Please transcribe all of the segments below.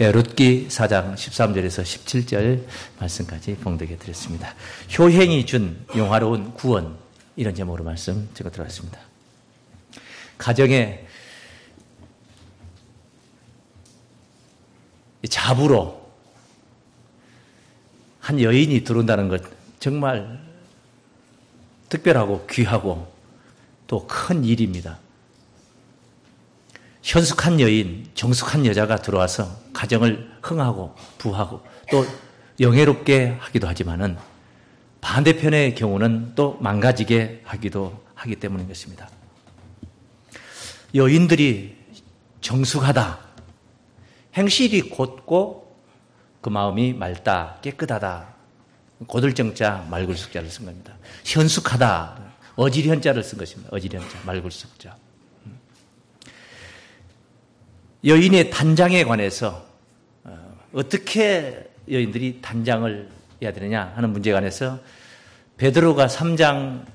룻기 4장 13절에서 17절 말씀까지 봉독해 드렸습니다. 효행이 준 영화로운 구원, 이런 제목으로 말씀 제가 들어왔습니다. 가정에 잡으로 한 여인이 들어온다는 것 정말 특별하고 귀하고 또 큰 일입니다. 현숙한 여인, 정숙한 여자가 들어와서 가정을 흥하고 부하고 또 영예롭게 하기도 하지만은 반대편의 경우는 또 망가지게 하기도 하기 때문인 것입니다. 여인들이 정숙하다, 행실이 곧고 그 마음이 맑다, 깨끗하다, 고들정자, 말굴숙자를 쓴 겁니다. 현숙하다, 어지련자를 쓴 것입니다. 어지련자, 말굴숙자. 여인의 단장에 관해서 어떻게 여인들이 단장을 해야 되느냐 하는 문제에 관해서 베드로가 3장,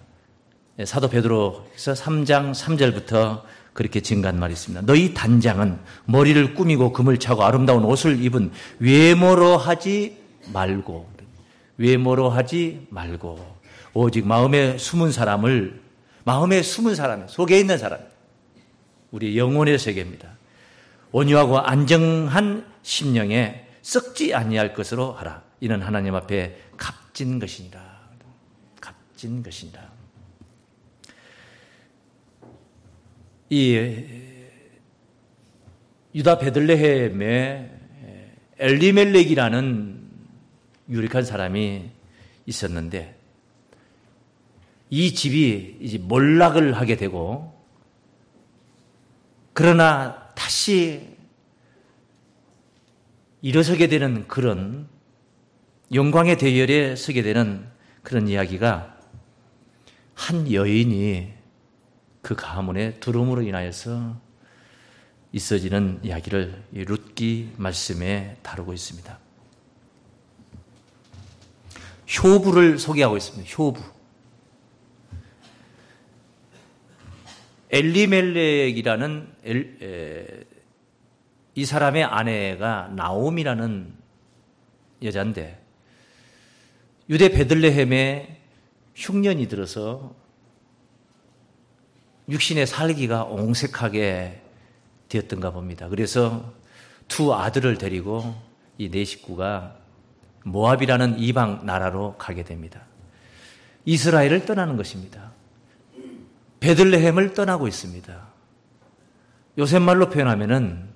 사도 베드로에서 3장 3절부터 그렇게 증가한 말이 있습니다. 너희 단장은 머리를 꾸미고 금을 차고 아름다운 옷을 입은 외모로 하지 말고, 오직 마음에 숨은 사람, 속에 있는 사람, 우리 영혼의 세계입니다. 온유하고 안정한 심령에 썩지 아니할 것으로 하라. 이는 하나님 앞에 값진 것이니라. 값진 것이니라. 이 유다 베들레헴에 엘리멜렉이라는 유력한 사람이 있었는데 이 집이 이제 몰락을 하게 되고 그러나 다시 일어서게 되는 그런 영광의 대열에 서게 되는 그런 이야기가 한 여인이 그 가문에 들어옴으로 인하여서 있어지는 이야기를 이 룻기 말씀에 다루고 있습니다. 효부를 소개하고 있습니다. 효부. 엘리멜렉이라는 이 사람의 아내가 나옴이라는 여자인데 유대 베들레헴에 흉년이 들어서 육신의 살기가 옹색하게 되었던가 봅니다. 그래서 두 아들을 데리고 이 네 식구가 모압이라는 이방 나라로 가게 됩니다. 이스라엘을 떠나는 것입니다. 베들레헴을 떠나고 있습니다. 요새 말로 표현하면은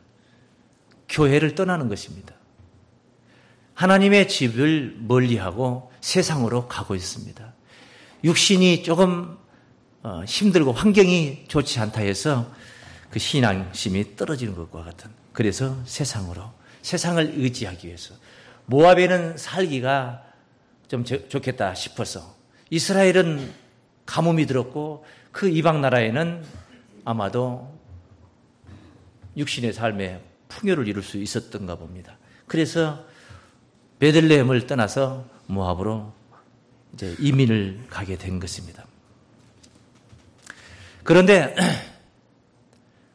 교회를 떠나는 것입니다. 하나님의 집을 멀리하고 세상으로 가고 있습니다. 육신이 조금 힘들고 환경이 좋지 않다 해서 그 신앙심이 떨어지는 것과 같은, 그래서 세상을 의지하기 위해서 모압에는 살기가 좀 좋겠다 싶어서 이스라엘은 가뭄이 들었고 그 이방 나라에는 아마도 육신의 삶에 풍요를 이룰 수 있었던가 봅니다. 그래서 베들레헴을 떠나서 모압으로 이제 이민을 가게 된 것입니다. 그런데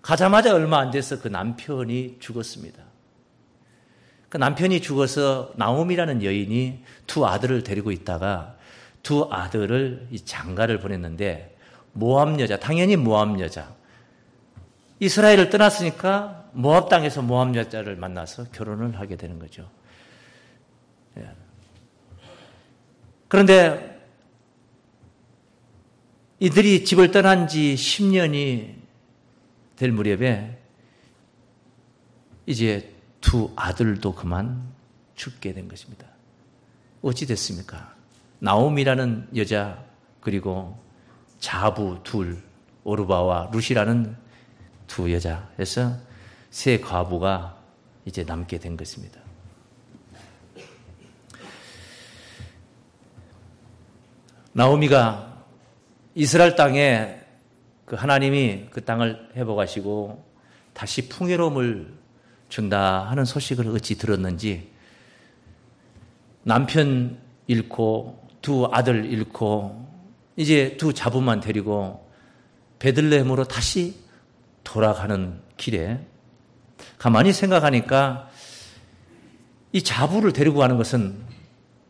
가자마자 얼마 안 돼서 그 남편이 죽었습니다. 그 남편이 죽어서 나옴이라는 여인이 두 아들을 데리고 있다가 두 아들을 이 장가를 보냈는데 모압 여자, 당연히 모압 여자. 이스라엘을 떠났으니까 모압 땅에서 모압 여자를 만나서 결혼을 하게 되는 거죠. 그런데 이들이 집을 떠난 지 10년이 될 무렵에 이제 두 아들도 그만 죽게 된 것입니다. 어찌 됐습니까? 나옴이라는 여자 그리고 자부 둘, 오르바와 룻이라는 두 여자에서 세 과부가 이제 남게 된 것입니다. 나오미가 이스라엘 땅에 그 하나님이 그 땅을 회복하시고 다시 풍요로움을 준다 하는 소식을 어찌 들었는지 남편 잃고 두 아들 잃고 이제 두 자부만 데리고 베들레헴으로 다시 돌아가는 길에 가만히 생각하니까 이 자부를 데리고 가는 것은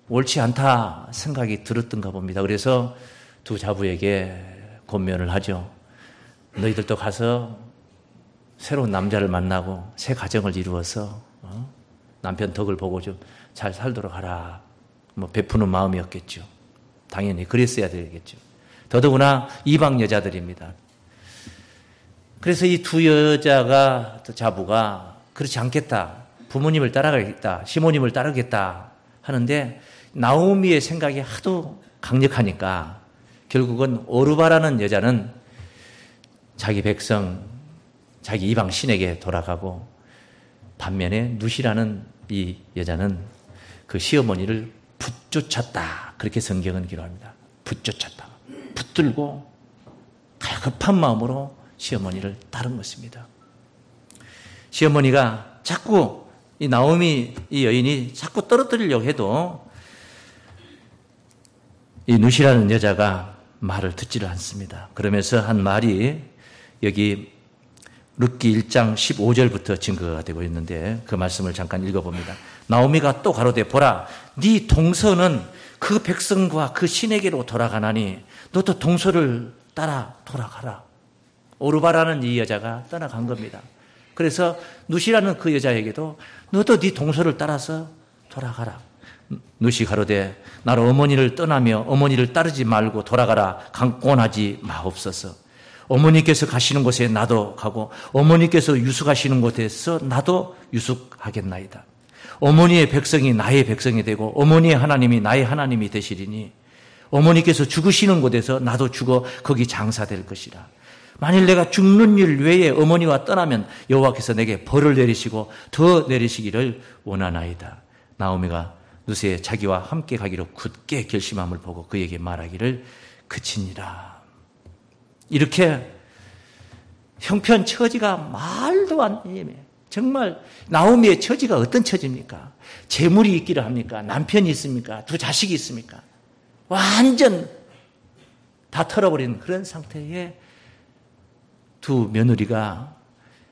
옳지 않다 생각이 들었던가 봅니다. 그래서 두 자부에게 권면을 하죠. 너희들도 가서 새로운 남자를 만나고 새 가정을 이루어서 남편 덕을 보고 좀 잘 살도록 하라. 뭐 베푸는 마음이었겠죠. 당연히 그랬어야 되겠죠. 더더구나 이방 여자들입니다. 그래서 이 두 여자가, 자부가 그렇지 않겠다. 부모님을 따라가겠다. 시모님을 따르겠다 하는데 나오미의 생각이 하도 강력하니까 결국은 오르바라는 여자는 자기 백성, 자기 이방 신에게 돌아가고 반면에 누시라는 이 여자는 그 시어머니를 붙쫓았다. 그렇게 성경은 기록합니다. 붙쫓았다. 붙들고 가급한 마음으로 시어머니를 따른 것입니다. 시어머니가 자꾸 이 나오미 이 여인이 자꾸 떨어뜨리려고 해도 이 누시라는 여자가 말을 듣지를 않습니다. 그러면서 한 말이 여기 룻기 1장 15절부터 증거가 되고 있는데 그 말씀을 잠깐 읽어봅니다. 나오미가 또 가로되 보라 네 동서는 그 백성과 그 신에게로 돌아가나니 너도 동서를 따라 돌아가라. 오르바라는 이 여자가 떠나간 겁니다. 그래서 누시라는 그 여자에게도 너도 네 동서를 따라서 돌아가라. 누시 가로되 나로 어머니를 떠나며 어머니를 따르지 말고 돌아가라. 강권하지 마옵소서. 어머니께서 가시는 곳에 나도 가고 어머니께서 유숙하시는 곳에서 나도 유숙하겠나이다. 어머니의 백성이 나의 백성이 되고 어머니의 하나님이 나의 하나님이 되시리니 어머니께서 죽으시는 곳에서 나도 죽어 거기 장사될 것이라. 만일 내가 죽는 일 외에 어머니와 떠나면 여호와께서 내게 벌을 내리시고 더 내리시기를 원하나이다. 나오미가 누시에 자기와 함께 가기로 굳게 결심함을 보고 그에게 말하기를 그치니라. 이렇게 형편 처지가 말도 안 되네. 정말 나오미의 처지가 어떤 처지입니까? 재물이 있기를 합니까? 남편이 있습니까? 두 자식이 있습니까? 완전 다 털어버린 그런 상태에 두 며느리가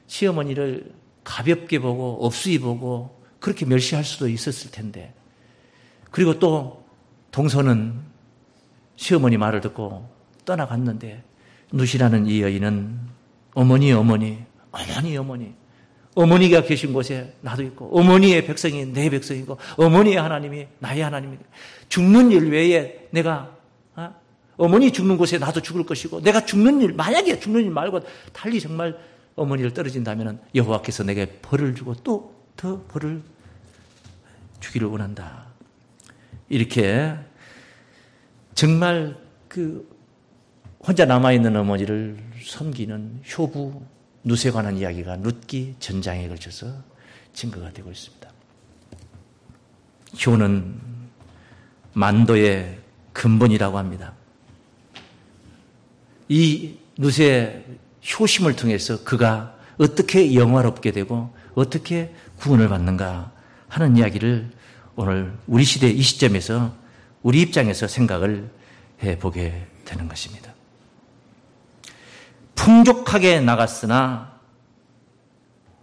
시어머니를 가볍게 보고 업수히 보고 그렇게 멸시할 수도 있었을 텐데, 그리고 또 동서는 시어머니 말을 듣고 떠나갔는데 누시라는 이 여인은 어머니가 계신 곳에 나도 있고 어머니의 백성이 내 백성이고 어머니의 하나님이 나의 하나님이고 죽는 일 외에 내가 어머니 죽는 곳에 나도 죽을 것이고 내가 죽는 일, 만약에 죽는 일 말고 달리 정말 어머니를 떨어진다면 여호와께서 내게 벌을 주고 또 더 벌을 주기를 원한다. 이렇게 정말 그 혼자 남아있는 어머니를 섬기는 효부 누시에 관한 이야기가 룻기 전장에 걸쳐서 증거가 되고 있습니다. 효는 만도의 근본이라고 합니다. 이 누시의 효심을 통해서 그가 어떻게 영화롭게 되고 어떻게 구원을 받는가 하는 이야기를 오늘 우리 시대 이 시점에서 우리 입장에서 생각을 해보게 되는 것입니다. 풍족하게 나갔으나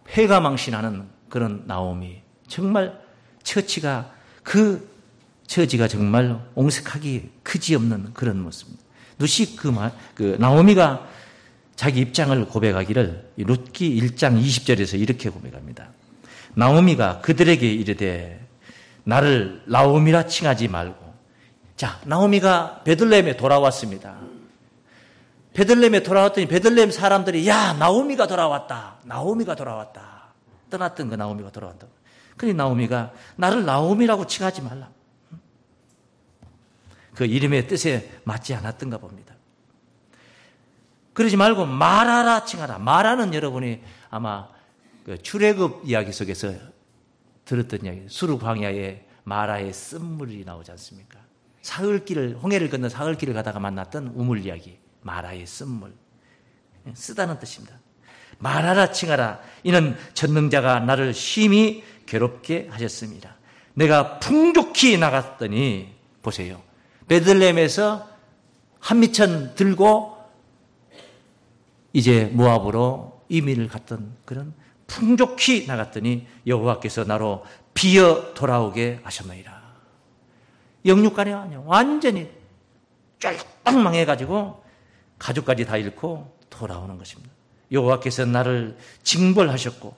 패가망신하는 그런 나오미, 정말 처지가 정말 옹색하기 그지없는 그런 모습입니다. 누시 나오미가 자기 입장을 고백하기를 룻기 1장 20절에서 이렇게 고백합니다. 나오미가 그들에게 이르되 나를 나오미라 칭하지 말고. 자, 나오미가 베들레헴에 돌아왔습니다. 베들레헴에 돌아왔더니 베들레헴 사람들이 야, 나오미가 돌아왔다. 떠났던 그 나오미가 돌아왔다. 그러니 나오미가 나를 나오미라고 칭하지 말라. 그 이름의 뜻에 맞지 않았던가 봅니다. 그러지 말고 마라라 칭하라. 마라는 여러분이 아마 그 출애굽 이야기 속에서 들었던 이야기, 수르 광야에 마라의 쓴물이 나오지 않습니까? 홍해를 건너 사흘길을 가다가 만났던 우물 이야기, 마라의 쓴물. 쓰다는 뜻입니다. 마라라 칭하라. 이는 전능자가 나를 심히 괴롭게 하셨습니다. 내가 풍족히 나갔더니, 보세요. 베들레헴에서 한미천 들고 이제 모압으로 이민을 갔던 그런 풍족히 나갔더니 여호와께서 나로 비어 돌아오게 하셨느니라. 영육간에 완전히 쫄딱 망해가지고 가족까지 다 잃고 돌아오는 것입니다. 여호와께서 나를 징벌하셨고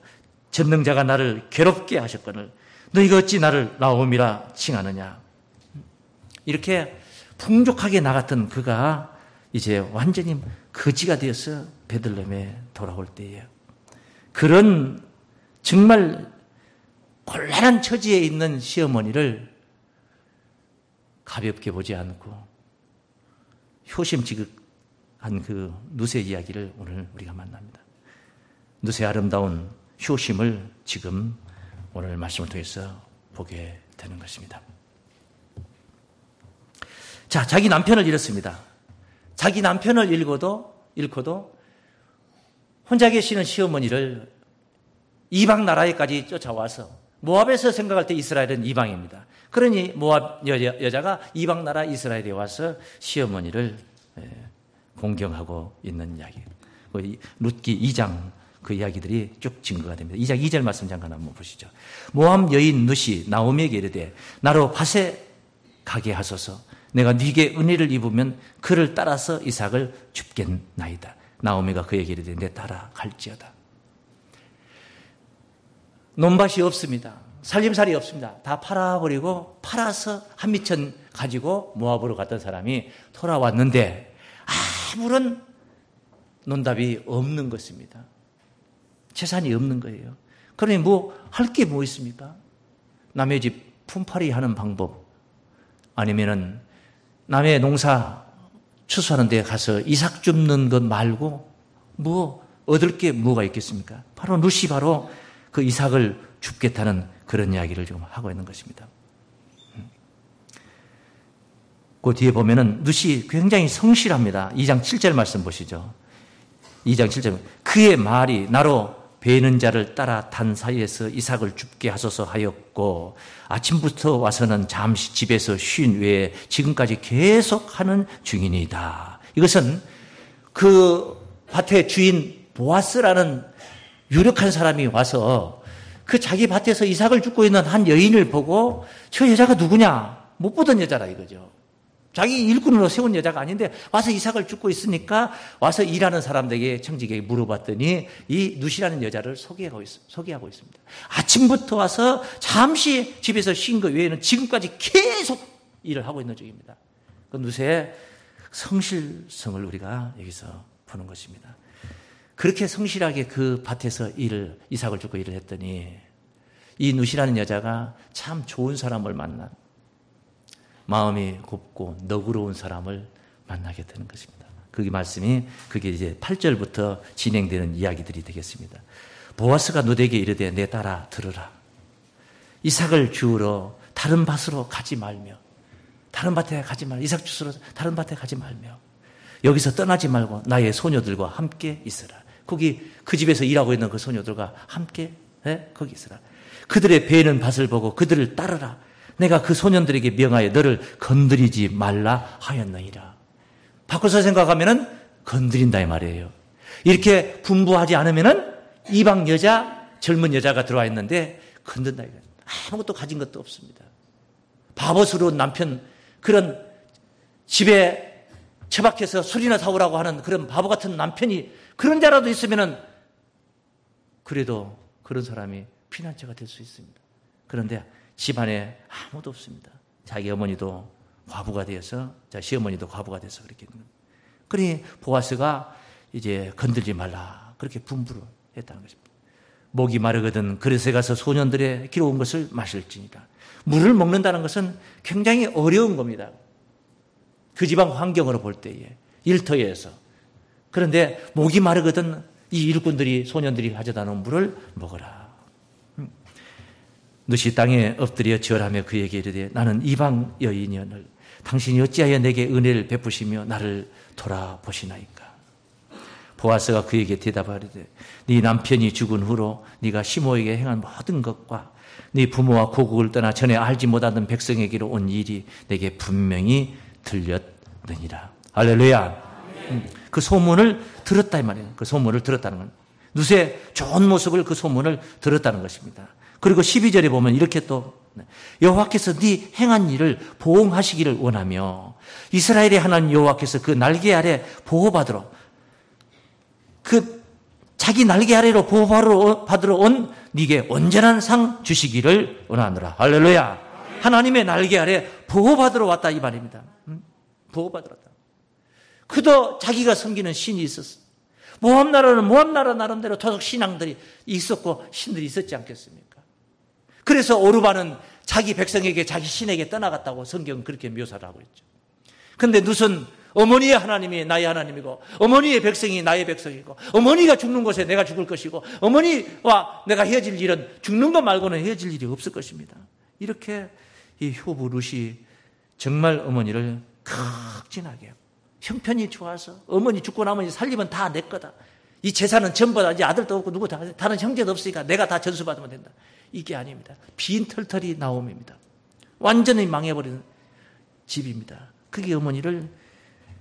전능자가 나를 괴롭게 하셨거늘 너희가 어찌 나를 나옴이라 칭하느냐. 이렇게 풍족하게 나갔던 그가 이제 완전히 거지가 되어서 베들레헴에 돌아올 때예요. 그런 정말 곤란한 처지에 있는 시어머니를 가볍게 보지 않고 효심지극한 그 룻의 이야기를 오늘 우리가 만납니다. 룻의 아름다운 효심을 지금 오늘 말씀을 통해서 보게 되는 것입니다. 자, 자기 남편을 잃었습니다. 자기 남편을 잃고도 혼자 계시는 시어머니를 이방 나라에까지 쫓아와서 모압에서 생각할 때 이스라엘은 이방입니다. 그러니 모압 여자가 이방 나라 이스라엘에 와서 시어머니를 공경하고 있는 이야기. 룻기 2장 그 이야기들이 쭉 증거가 됩니다. 2장 2절 말씀 잠깐 한번 보시죠. 모압 여인 룻이 나오미에게 이르되 나로 밭에 가게 하소서. 내가 네게 은혜를 입으면 그를 따라서 이삭을 줍겠나이다. 나오미가 그에게 이르되 내 따라 갈지어다. 논밭이 없습니다. 살림살이 없습니다. 다 팔아서 한미천 가지고 모압으로 갔던 사람이 돌아왔는데 아무런 논답이 없는 것입니다. 재산이 없는 거예요. 그러니 할 게 뭐 있습니까? 남의 집 품팔이 하는 방법, 아니면은 남의 농사 추수하는 데 가서 이삭 줍는 것 말고 얻을 게 뭐가 있겠습니까? 바로 룻이 바로 그 이삭을 줍겠다는 그런 이야기를 지금 하고 있는 것입니다. 그 뒤에 보면은 룻이 굉장히 성실합니다. 2장 7절 말씀 보시죠. 2장 7절. 그의 말이 나로 베는 자를 따라 단 사이에서 이삭을 줍게 하소서 하였고 아침부터 와서는 잠시 집에서 쉰 외에 지금까지 계속 하는 중이니이다. 이것은 그 밭의 주인 보아스라는 유력한 사람이 와서 그 자기 밭에서 이삭을 줍고 있는 한 여인을 보고 저 여자가 누구냐? 못 보던 여자라 이거죠. 자기 일꾼으로 세운 여자가 아닌데 와서 이삭을 줍고 있으니까 와서 일하는 사람들에게 청지기에게 물어봤더니 이 룻이라는 여자를 소개하고 있습니다. 아침부터 와서 잠시 집에서 쉰 것 외에는 지금까지 계속 일을 하고 있는 중입니다. 그 룻의 성실성을 우리가 여기서 보는 것입니다. 그렇게 성실하게 그 밭에서 이삭을 줍고 일을 했더니 이 룻이라는 여자가 참 좋은 사람을 만난, 마음이 곱고 너그러운 사람을 만나게 되는 것입니다. 그게 이제 8절부터 진행되는 이야기들이 되겠습니다. 보아스가 룻에게 이르되 내 따라 들으라. 이삭을 주우러 다른 밭으로 가지 말며, 이삭 주스러 다른 밭에 가지 말며, 여기서 떠나지 말고 나의 소녀들과 함께 있으라. 거기 그 집에서 일하고 있는 그 소녀들과 함께 거기 있으라. 그들의 베는 밭을 보고 그들을 따르라. 내가 그 소년들에게 명하여 너를 건드리지 말라 하였느니라. 바꿔서 생각하면은 건드린다 이 말이에요. 이렇게 분부하지 않으면은 이방 젊은 여자가 들어와 있는데 건든다 이거예요. 아무것도 가진 것도 없습니다. 바보스러운 남편, 그런 집에 처박혀서 술이나 사오라고 하는 그런 바보 같은 남편이 그런 자라도 있으면은 그래도 그런 사람이 피난처가 될 수 있습니다. 그런데 집안에 아무도 없습니다. 자기 어머니도 과부가 되어서, 시어머니도 과부가 돼서 그렇게 있는 겁니다. 그러니 보아스가 이제 건들지 말라 그렇게 분부를 했다는 것입니다. 목이 마르거든 그릇에 가서 소년들의 길어온 것을 마실지니라. 물을 먹는다는 것은 굉장히 어려운 겁니다. 그 지방 환경으로 볼 때에 일터에서. 그런데 목이 마르거든 이 일꾼들이, 소년들이 가져다 놓은 물을 먹어라. 룻이 땅에 엎드려 절하며 그에게 이르되 나는 이방 여인이오늘 당신이 어찌하여 내게 은혜를 베푸시며 나를 돌아보시나이까. 보아스가 그에게 대답하리되 네 남편이 죽은 후로 네가 시모에게 행한 모든 것과 네 부모와 고국을 떠나 전에 알지 못하던 백성에게로 온 일이 내게 분명히 들렸느니라. 할렐루야. 그 소문을 들었다 이 말이에요. 그 소문을 들었다는 건 누수의 좋은 모습을 그 소문을 들었다는 것입니다. 그리고 12절에 보면 이렇게 또 여호와께서 네 행한 일을 보응하시기를 원하며 이스라엘의 하나님 여호와께서 그 날개 아래 보호받으러 그 자기 날개 아래로 보호받으러 온 네게 온전한 상 주시기를 원하노라. 할렐루야. 하나님의 날개 아래 보호받으러 왔다 이 말입니다. 보호받으러 왔다. 그도 자기가 섬기는 신이 있었어. 모압나라는 모압나라 나름대로 토속 신앙들이 있었고 신들이 있었지 않겠습니까? 그래서 오르바는 자기 백성에게 자기 신에게 떠나갔다고 성경은 그렇게 묘사를 하고 있죠. 그런데 누슨 어머니의 하나님이 나의 하나님이고 어머니의 백성이 나의 백성이고 어머니가 죽는 곳에 내가 죽을 것이고 어머니와 내가 헤어질 일은 죽는 것 말고는 헤어질 일이 없을 것입니다. 이렇게 이 효부 룻이 정말 어머니를 극진하게 형편이 좋아서 어머니 죽고 나머지 살리면 다 내 거다. 이 재산은 전부 다 이제 아들도 없고 누구 다른 형제도 없으니까 내가 다 전수받으면 된다. 이게 아닙니다. 빈털털이 나옴입니다. 완전히 망해버리는 집입니다. 그게 어머니를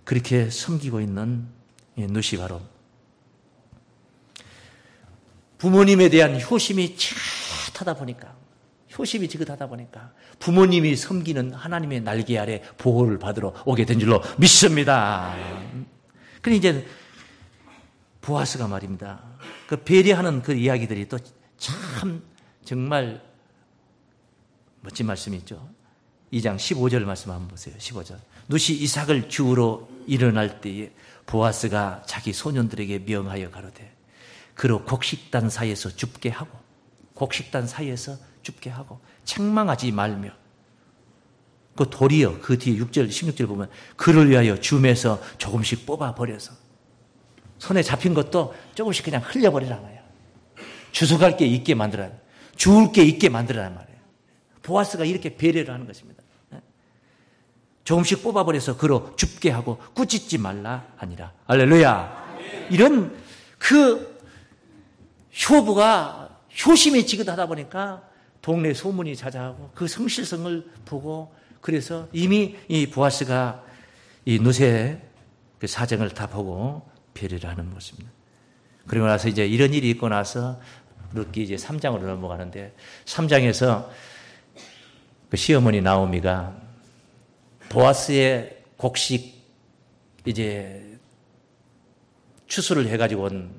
그렇게 섬기고 있는 룻이 바로 부모님에 대한 효심이 지긋하다 보니까 부모님이 섬기는 하나님의 날개 아래 보호를 받으러 오게 된 줄로 믿습니다. 그런데 이제 보아스가 말입니다. 그 배려하는 그 이야기들이 또 참 정말 멋진 말씀이 있죠. 2장 15절 말씀 한번 보세요. 15절. 룻이 이삭을 주우러 일어날 때에 보아스가 자기 소년들에게 명하여 가로되 그로 곡식단 사이에서 줍게 하고 책망하지 말며 그 도리어 그 뒤에 6절 16절 보면 그를 위하여 줌에서 조금씩 뽑아버려서 손에 잡힌 것도 조금씩 그냥 흘려버리란 말이에요. 주워갈 게 있게 만들어야 주울 게 있게 만들어란 말이에요. 보아스가 이렇게 배려를 하는 것입니다. 조금씩 뽑아버려서 그로 줍게 하고 꾸짖지 말라 하니라. 할렐루야. 이런 그 효부가 효심이 지긋하다 보니까 동네 소문이 자자하고 그 성실성을 보고 그래서 이미 이 보아스가 이 룻의 그 사정을 다 보고 배려를 하는 모습입니다. 그리고 나서 이제 이런 일이 있고 나서 룻기 이제 3장으로 넘어가는데 3장에서 그 시어머니 나오미가 보아스의 곡식 이제 추수를 해가지고 온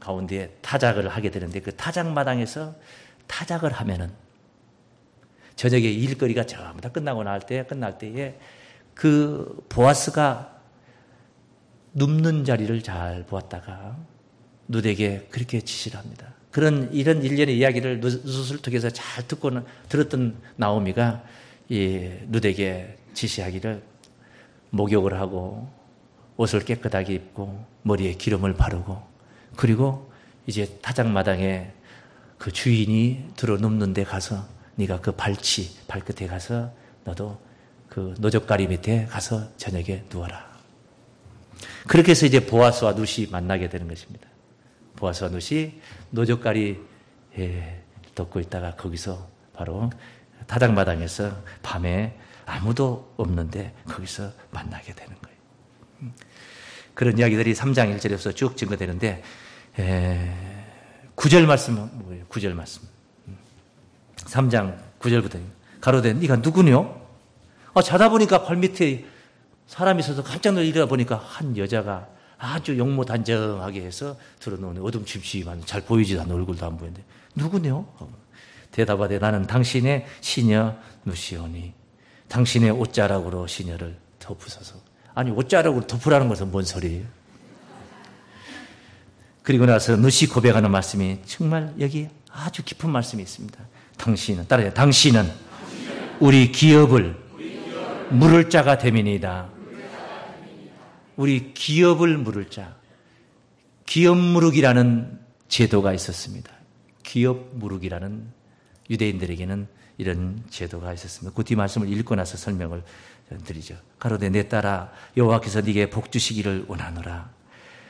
가운데 타작을 하게 되는데 그 타작마당에서 타작을 하면은 저녁에 일거리가 전부 다 끝날 때에 그 보아스가 눕는 자리를 잘 보았다가 룻에게 그렇게 지시를 합니다. 이런 일련의 이야기를 룻을 통해서 잘 들었던 나오미가 이 룻에게 지시하기를 목욕을 하고 옷을 깨끗하게 입고 머리에 기름을 바르고 그리고 이제 타작마당에 그 주인이 들어 눕는 데 가서 네가 그 발끝에 가서 너도 그 노젓가리 밑에 가서 저녁에 누워라. 그렇게 해서 이제 보아스와 룻이 만나게 되는 것입니다. 보아스와 룻이 노젓가리에 덮고 있다가 거기서 바로 타작마당에서 밤에 아무도 없는데 거기서 만나게 되는 거예요. 그런 이야기들이 3장 1절에서 쭉 증거되는데 9절 말씀은 뭐예요? 9절 말씀. 3장 9절부터 가로되 네가 누구뇨? 자다 보니까 발밑에 사람이 있어서 깜짝 놀라 일어나 보니까 한 여자가 아주 용모단정하게 해서 들어놓는 어둠침침한 잘 보이지도 않는 얼굴도 안 보이는데 누구뇨? 대답하되 나는 당신의 시녀 룻이오니 당신의 옷자락으로 시녀를 덮으소서. 아니 옷자락으로 덮으라는 것은 뭔 소리예요? 그리고 나서 룻이 고백하는 말씀이 정말 여기 아주 깊은 말씀이 있습니다. 따라해요. 당신은 우리 기업을 물을 자가 됨이니이다. 우리 기업을 물을 자. 기업 무르기라는 제도가 있었습니다. 기업 무르기라는 유대인들에게는 이런 제도가 있었습니다. 그 뒤 말씀을 읽고 나서 설명을 드리죠. 가로되 내 딸아 여호와께서 네게 복 주시기를 원하노라.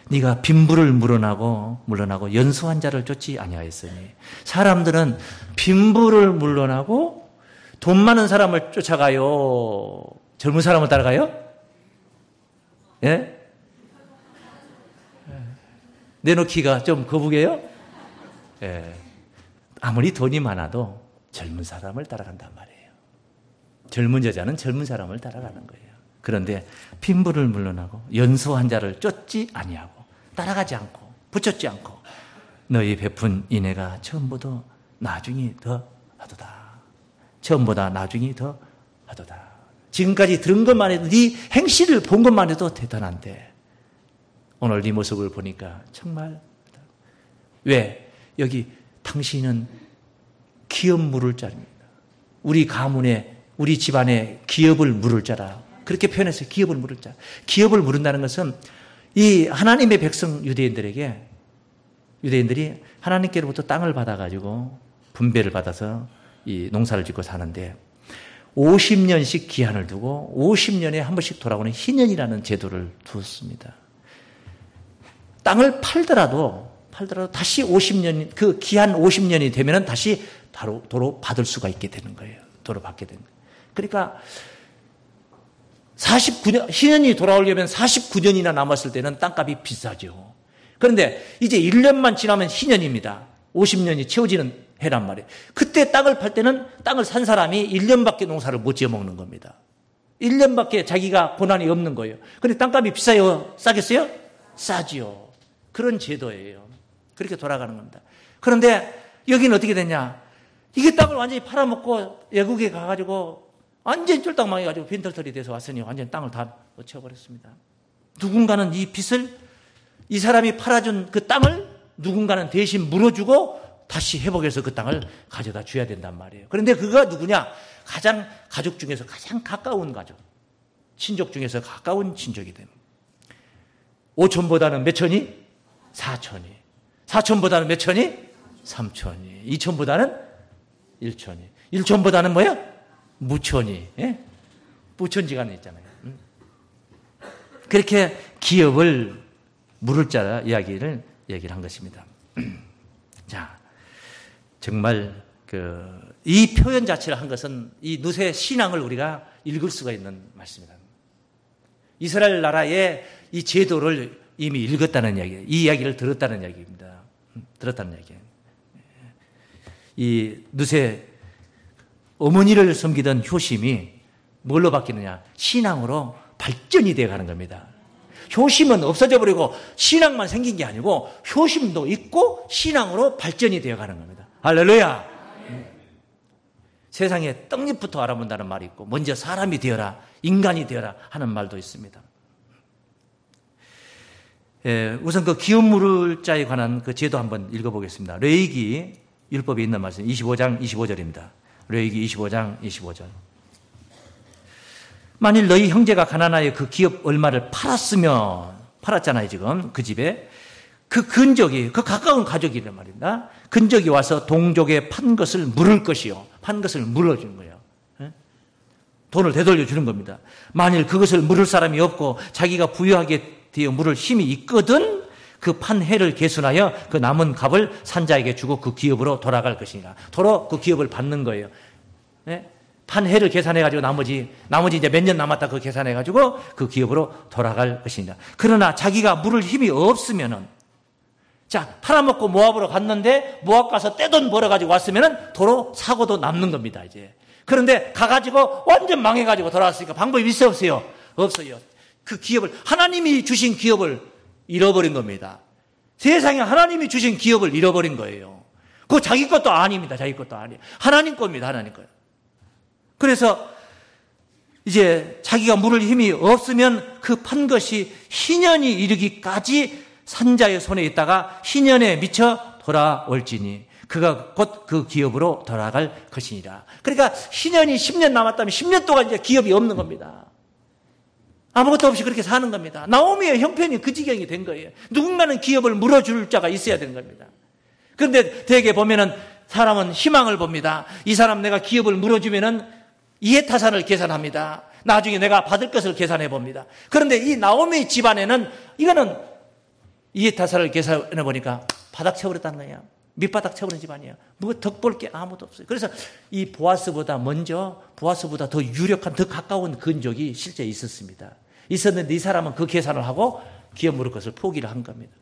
네가 빈부를 물러나고 연소한 자를 쫓지 아니하였으니 사람들은 빈부를 물러나고 돈 많은 사람을 쫓아가요. 젊은 사람을 따라가요? 예? 내놓기가 좀 거북해요? 예. 아무리 돈이 많아도 젊은 사람을 따라간단 말이에요. 젊은 여자는 젊은 사람을 따라가는 거예요. 그런데 빈부를 물러나고 연소한 자를 쫓지 아니하고 따라가지 않고 붙잡지 않고 너희 베푼 인애가 처음보다 나중이 더 하도다. 처음보다 나중이 더 하도다. 지금까지 들은 것만 해도 네 행실을 본 것만 해도 대단한데 오늘 네 모습을 보니까 정말 왜? 여기 당신은 기업 물을 자입니다. 우리 가문에 우리 집안에 기업을 물을 자라. 그렇게 표현했어요. 기업을 물을 자. 기업을 물은다는 것은 이 하나님의 백성 유대인들이 하나님께로부터 땅을 받아가지고 분배를 받아서 이 농사를 짓고 사는데 50년씩 기한을 두고 50년에 한 번씩 돌아오는 희년이라는 제도를 두었습니다. 땅을 팔더라도 다시 50년, 그 기한 50년이 되면은 다시 도로 받을 수가 있게 되는 거예요. 도로 받게 되는 거예요. 그러니까 49년, 희년이 돌아오려면 49년이나 남았을 때는 땅값이 비싸죠. 그런데 이제 1년만 지나면 희년입니다. 50년이 채워지는 해란 말이에요. 그때 땅을 팔 때는 땅을 산 사람이 1년밖에 농사를 못 지어 먹는 겁니다. 1년밖에 자기가 고난이 없는 거예요. 그런데 땅값이 비싸요? 싸겠어요? 싸지요. 그런 제도예요. 그렇게 돌아가는 겁니다. 그런데 여기는 어떻게 됐냐? 이게 땅을 완전히 팔아먹고 외국에 가가지고 완전히 쫄딱 망해가지고 빈털털이 돼서 왔으니 완전히 땅을 다 채워버렸습니다. 누군가는 이 빚을 이 사람이 팔아준 그 땅을 누군가는 대신 물어주고 다시 회복해서 그 땅을 가져다 줘야 된단 말이에요. 그런데 그가 누구냐? 가족 중에서 가장 가까운 가족. 친족 중에서 가까운 친족이 됩니다. 5천보다는 몇 천이? 4천이. 4천보다는 몇 천이? 3천이. 2천보다는 1천이. 1천보다는 뭐야? 무천이. 예? 무천지간에 있잖아요. 그렇게 기업을 물을 자라 얘기를 한 것입니다. 자, 정말 이 표현 자체를 한 것은 이 누세 신앙을 우리가 읽을 수가 있는 말씀이다. 이스라엘 나라의 이 제도를 이미 읽었다는 이야기예요. 이 이야기를 들었다는 이야기입니다. 들었다는 이야기예요. 이 누세 어머니를 섬기던 효심이 뭘로 바뀌느냐? 신앙으로 발전이 되어 가는 겁니다. 효심은 없어져 버리고 신앙만 생긴 게 아니고 효심도 있고 신앙으로 발전이 되어 가는 겁니다. 할렐루야. 세상에 떡잎부터 알아본다는 말이 있고 먼저 사람이 되어라, 인간이 되어라 하는 말도 있습니다. 우선 그 기업 물을 자에 관한 그 제도 한번 읽어보겠습니다. 레위기 율법에 있는 말씀 25장 25절입니다. 레위기 25장 25절. 만일 너희 형제가 가난하여 그 기업 얼마를 팔았잖아요 지금 그 집에. 그 근적이, 그 가까운 가족이란 말입니다. 근적이 와서 동족에 판 것을 물을 것이요. 판 것을 물어주는 거예요. 돈을 되돌려 주는 겁니다. 만일 그것을 물을 사람이 없고 자기가 부유하게 되어 물을 힘이 있거든 그 판 해를 계순하여 그 남은 값을 산자에게 주고 그 기업으로 돌아갈 것이니라. 도로 그 기업을 받는 거예요. 판 해를 계산해가지고 나머지 이제 몇 년 남았다 그 계산해가지고 그 기업으로 돌아갈 것이니라. 그러나 자기가 물을 힘이 없으면은 자, 팔아먹고 모압으로 갔는데 모압 가서 떼돈 벌어가지고 왔으면은 도로 사고도 남는 겁니다, 이제. 그런데 가가지고 완전 망해가지고 돌아왔으니까 방법이 있어요, 없어요? 없어요. 그 기업을, 하나님이 주신 기업을 잃어버린 겁니다. 세상에 하나님이 주신 기업을 잃어버린 거예요. 그거 자기 것도 아닙니다, 자기 것도 아니에요. 하나님 겁니다, 하나님 거예요. 그래서 이제 자기가 물을 힘이 없으면 그 판 것이 희년이 이르기까지 산자의 손에 있다가 희년에 미쳐 돌아올지니 그가 곧 그 기업으로 돌아갈 것이니라. 그러니까 희년이 10년 남았다면 10년 동안 이제 기업이 없는 겁니다. 아무것도 없이 그렇게 사는 겁니다. 나오미의 형편이 그 지경이 된 거예요. 누군가는 기업을 물어줄 자가 있어야 되는 겁니다. 그런데 대개 보면은 사람은 희망을 봅니다. 이 사람 내가 기업을 물어주면은 이해타산을 계산합니다. 나중에 내가 받을 것을 계산해 봅니다. 그런데 이 나오미 집안에는 이거는 이해타산을 계산해 보니까 바닥 채워버렸다는 거예요. 밑바닥 채워버린 집안이에요. 뭐 덕볼 게 아무도 없어요. 그래서 이 보아스보다 더 유력한, 더 가까운 근족이 실제 있었습니다. 있었는데 이 사람은 그 계산을 하고 기업 물을 것을 포기를 한 겁니다.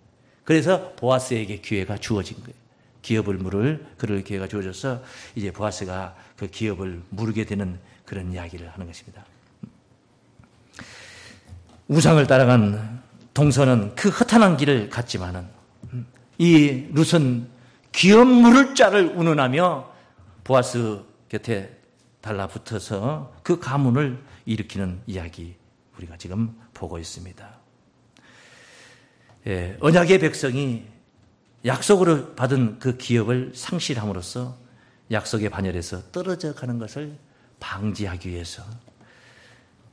그래서 보아스에게 기회가 주어진 거예요. 기업을 물을 그럴 기회가 주어져서 이제 보아스가 그 기업을 물게 되는 그런 이야기를 하는 것입니다. 우상을 따라간 동서는 그 허탄한 길을 갔지만은 이 룻은 기업 물을 자를 운운하며 보아스 곁에 달라붙어서 그 가문을 일으키는 이야기 우리가 지금 보고 있습니다. 언약의 백성이 약속으로 받은 그 기업을 상실함으로써 약속의 반열에서 떨어져 가는 것을 방지하기 위해서,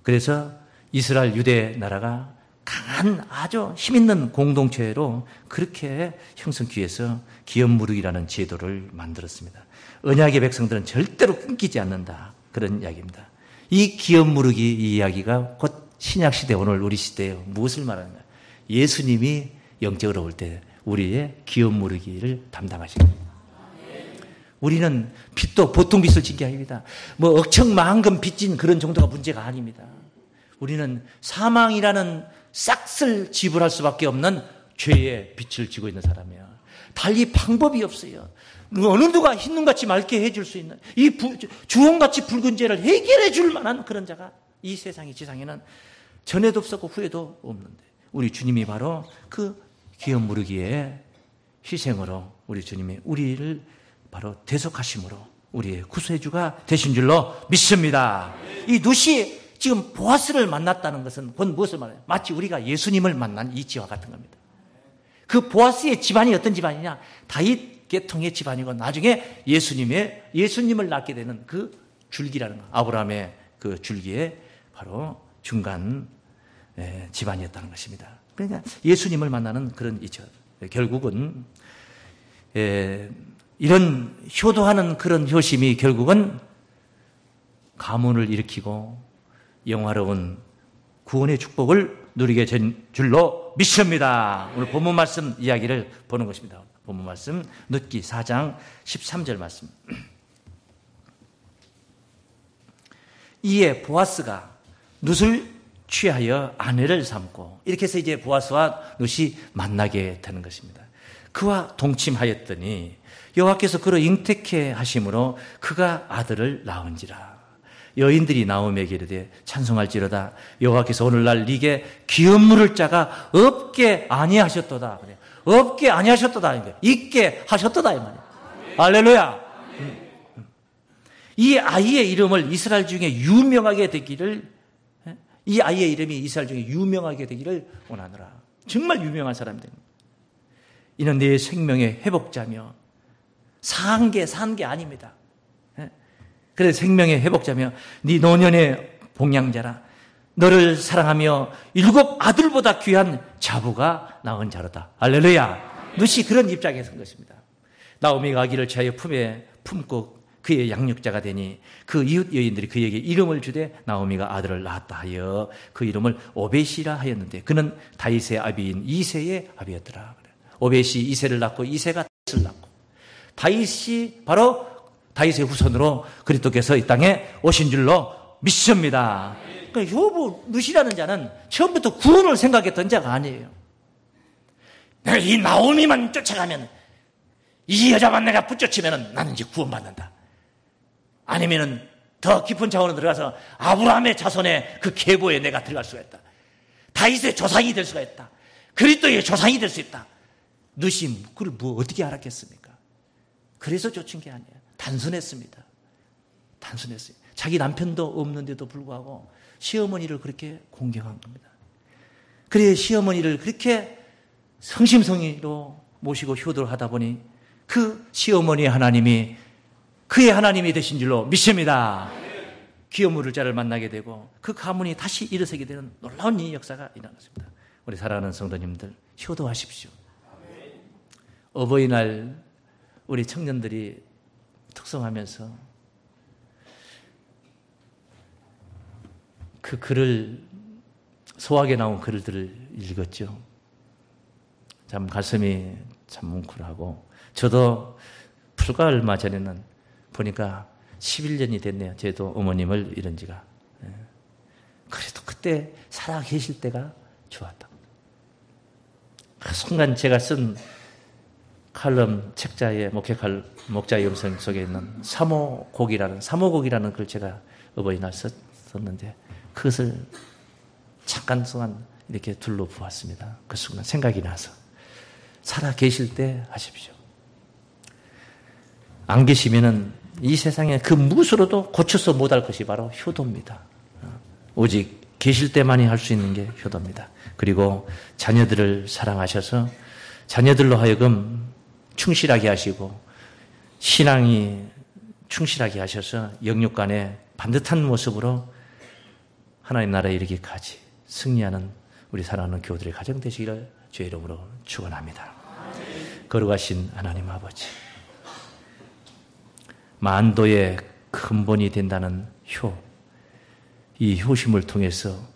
그래서 이스라엘 유대 나라가 강한 아주 힘있는 공동체로 그렇게 형성기 위해서 기업 무르기라는 제도를 만들었습니다. 언약의 백성들은 절대로 끊기지 않는다, 그런 이야기입니다. 이 기업 무르기 이 이야기가 곧 신약시대 오늘 우리 시대에 무엇을 말하는가? 예수님이 영적으로 올 때 우리의 기업 무르기를 담당하신 겁니다. 우리는 빚도 보통 빚을 진 게 아닙니다. 뭐 억청만금 빚진 그런 정도가 문제가 아닙니다. 우리는 사망이라는 싹쓸 지불할 수밖에 없는 죄의 빚을 지고 있는 사람이에요. 달리 방법이 없어요. 어느 누가 흰눈같이 맑게 해줄 수 있는 이 주홍같이 붉은 죄를 해결해 줄 만한 그런 자가 이 세상의 지상에는 전에도 없었고 후에도 없는데, 우리 주님이 바로 그 기업 무르기의 희생으로 우리 주님이 우리를 바로 대속하심으로 우리의 구세주가 되신 줄로 믿습니다. 이 룻이 지금 보아스를 만났다는 것은 곧 무엇을 말해요? 마치 우리가 예수님을 만난 이치와 같은 겁니다. 그 보아스의 집안이 어떤 집안이냐? 다윗 계통의 집안이고 나중에 예수님을 낳게 되는 그 줄기라는 거, 아브라함의 그 줄기에 바로 중간 집안이었다는 것입니다. 그러니까 예수님을 만나는 그런 이죠. 결국은 이런 효도하는 그런 효심이 결국은 가문을 일으키고 영화로운 구원의 축복을 누리게 된 줄로 믿습니다. 오늘 본문 말씀 이야기를 보는 것입니다. 본문 말씀 룻기 4장 13절 말씀. 이에 보아스가 룻을 취하여 아내를 삼고, 이렇게 해서 이제 보아스와 룻이 만나게 되는 것입니다. 그와 동침하였더니 여호와께서 그를 잉태케 하심으로 그가 아들을 낳은지라. 여인들이 나오미에게 이르되 찬송할지로다. 여호와께서 오늘날 네게 기업 물을 자가 없게 아니하셨도다. 그래. 없게 아니하셨도다. 있게 하셨도다 이 말이야. 할렐루야. 이 아이의 이름을 이스라엘 중에 유명하게 되기를, 이 아이의 이름이 이스라엘 중에 유명하게 되기를 원하노라. 정말 유명한 사람이 됩니다. 이는 네 생명의 회복자며 산 게 아닙니다. 그래서 생명의 회복자며 네 노년의 복양자라. 너를 사랑하며 7 아들보다 귀한 자부가 낳은 자로다. 할렐루야. 룻이 그런 입장에 선 것입니다. 나오미가 아기를 취하여 품에 품고 그의 양육자가 되니 그 이웃 여인들이 그에게 이름을 주되 나오미가 아들을 낳았다 하여 그 이름을 오벳이라 하였는데 그는 다윗의 아비인 이새의 아비였더라. 오벳이 이새를 낳고 이새가 다윗을 낳고 다윗이 바로 다윗의 후손으로 그리스도께서 이 땅에 오신 줄로 믿습니다. 그러니까 효부 룻이라는 자는 처음부터 구원을 생각했던 자가 아니에요. 내가 이 나오미만 쫓아가면, 이 여자만 내가 붙여치면 나는 이제 구원받는다. 아니면은 더 깊은 차원으로 들어가서 아브라함의 자손의 그 계보에 내가 들어갈 수가 있다. 다윗의 조상이 될 수가 있다. 그리스도의 조상이 될 수 있다. 룻이 그걸 뭐 어떻게 알았겠습니까? 그래서 쫓은 게 아니에요. 단순했습니다. 단순했어요. 자기 남편도 없는데도 불구하고 시어머니를 그렇게 공경한 겁니다. 그래 시어머니를 그렇게 성심성의로 모시고 효도를 하다 보니 그 시어머니의 하나님이 그의 하나님이 되신 줄로 믿습니다. 기업 물을 자를 만나게 되고 그 가문이 다시 일어서게 되는 놀라운 이 역사가 일어났습니다. 우리 사랑하는 성도님들, 효도하십시오. 어버이날 우리 청년들이 특성하면서 그 글을, 소하게 나온 글들을 읽었죠. 참 가슴이 참 뭉클하고, 저도 불과 얼마 전에는 보니까 11년이 됐네요. 저도 어머님을 잃은 지가. 그래도 그때 살아 계실 때가 좋았다. 그 순간 제가 쓴 칼럼 책자의 목자의 음성 속에 있는 사모곡이라는 걸 제가 어버이날 썼는데 그것을 잠깐 동안 이렇게 둘러보았습니다. 그 순간 생각이 나서 살아 계실 때 하십시오. 안 계시면은 이 세상에 그 무엇으로도 고쳐서 못할 것이 바로 효도입니다. 오직 계실 때만이 할 수 있는 게 효도입니다. 그리고 자녀들을 사랑하셔서 자녀들로 하여금 충실하게 하시고 신앙이 충실하게 하셔서 영육간에 반듯한 모습으로 하나님 나라에 이르기까지 승리하는 우리 사랑하는 교우들의 가정 되시기를 주의 이름으로 축원합니다. 거룩하신 하나님 아버지, 만도의 근본이 된다는 효, 이 효심을 통해서